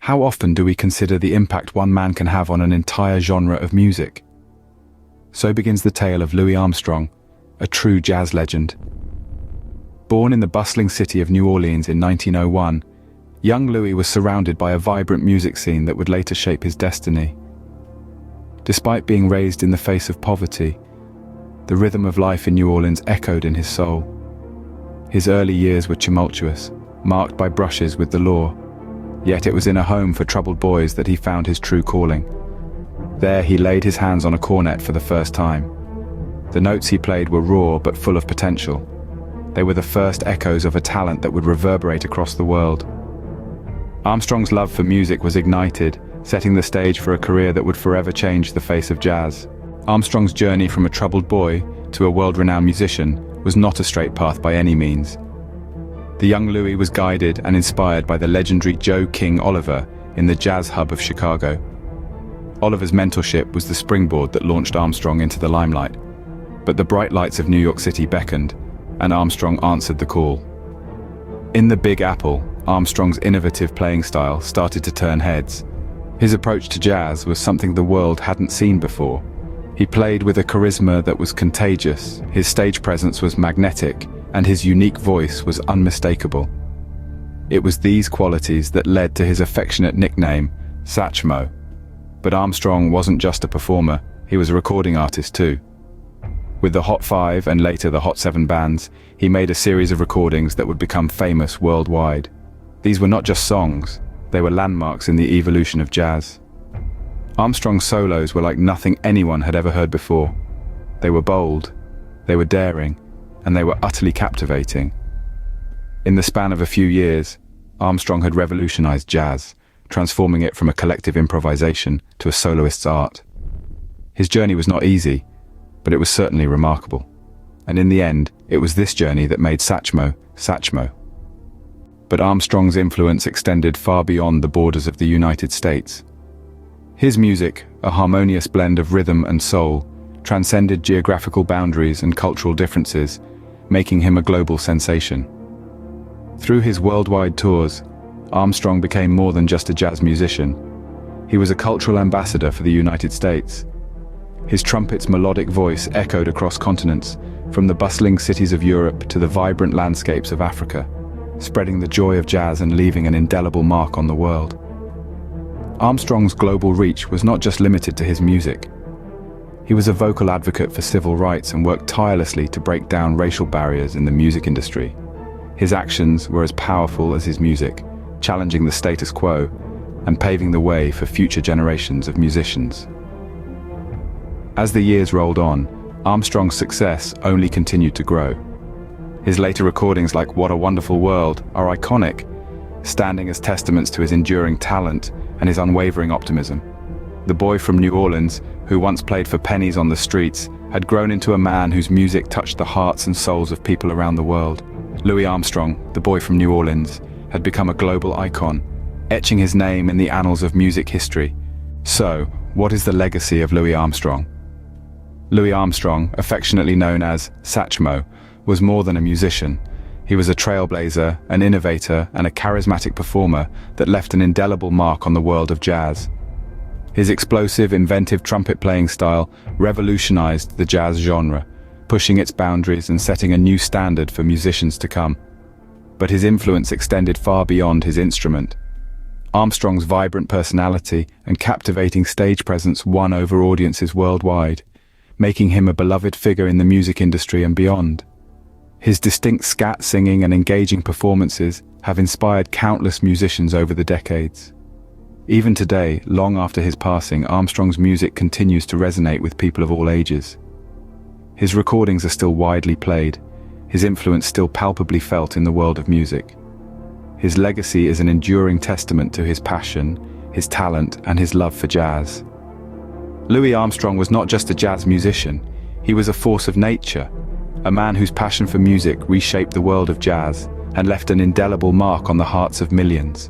how often do we consider the impact one man can have on an entire genre of music? So begins the tale of Louis Armstrong, a true jazz legend. Born in the bustling city of New Orleans in 1901, young Louis was surrounded by a vibrant music scene that would later shape his destiny. Despite being raised in the face of poverty, the rhythm of life in New Orleans echoed in his soul. His early years were tumultuous, marked by brushes with the law. Yet it was in a home for troubled boys that he found his true calling. There he laid his hands on a cornet for the first time. The notes he played were raw but full of potential. They were the first echoes of a talent that would reverberate across the world. Armstrong's love for music was ignited, setting the stage for a career that would forever change the face of jazz. Armstrong's journey from a troubled boy to a world-renowned musician was not a straight path by any means. The young Louis was guided and inspired by the legendary Joe King Oliver in the jazz hub of Chicago. Oliver's mentorship was the springboard that launched Armstrong into the limelight. But the bright lights of New York City beckoned, and Armstrong answered the call. In the Big Apple, Armstrong's innovative playing style started to turn heads. His approach to jazz was something the world hadn't seen before. He played with a charisma that was contagious, his stage presence was magnetic, and his unique voice was unmistakable. It was these qualities that led to his affectionate nickname, Satchmo. But Armstrong wasn't just a performer, he was a recording artist too. With the Hot 5 and later the Hot 7 bands, he made a series of recordings that would become famous worldwide. These were not just songs, they were landmarks in the evolution of jazz. Armstrong's solos were like nothing anyone had ever heard before. They were bold, they were daring, and they were utterly captivating. In the span of a few years, Armstrong had revolutionized jazz, transforming it from a collective improvisation to a soloist's art. His journey was not easy, but it was certainly remarkable. And in the end, it was this journey that made Satchmo, Satchmo. But Armstrong's influence extended far beyond the borders of the United States. His music, a harmonious blend of rhythm and soul, transcended geographical boundaries and cultural differences, making him a global sensation. Through his worldwide tours, Armstrong became more than just a jazz musician. He was a cultural ambassador for the United States. His trumpet's melodic voice echoed across continents, from the bustling cities of Europe to the vibrant landscapes of Africa, spreading the joy of jazz and leaving an indelible mark on the world. Armstrong's global reach was not just limited to his music. He was a vocal advocate for civil rights and worked tirelessly to break down racial barriers in the music industry. His actions were as powerful as his music, challenging the status quo and paving the way for future generations of musicians. As the years rolled on, Armstrong's success only continued to grow. His later recordings like What a Wonderful World are iconic, standing as testaments to his enduring talent and his unwavering optimism. The boy from New Orleans, who once played for pennies on the streets, had grown into a man whose music touched the hearts and souls of people around the world. Louis Armstrong, the boy from New Orleans, had become a global icon, etching his name in the annals of music history. So, what is the legacy of Louis Armstrong? Louis Armstrong, affectionately known as Satchmo, was more than a musician. He was a trailblazer, an innovator, and a charismatic performer that left an indelible mark on the world of jazz. His explosive, inventive trumpet-playing style revolutionized the jazz genre, pushing its boundaries and setting a new standard for musicians to come. But his influence extended far beyond his instrument. Armstrong's vibrant personality and captivating stage presence won over audiences worldwide, making him a beloved figure in the music industry and beyond. His distinct scat singing and engaging performances have inspired countless musicians over the decades. Even today, long after his passing, Armstrong's music continues to resonate with people of all ages. His recordings are still widely played, his influence still palpably felt in the world of music. His legacy is an enduring testament to his passion, his talent, and his love for jazz. Louis Armstrong was not just a jazz musician, he was a force of nature, a man whose passion for music reshaped the world of jazz and left an indelible mark on the hearts of millions.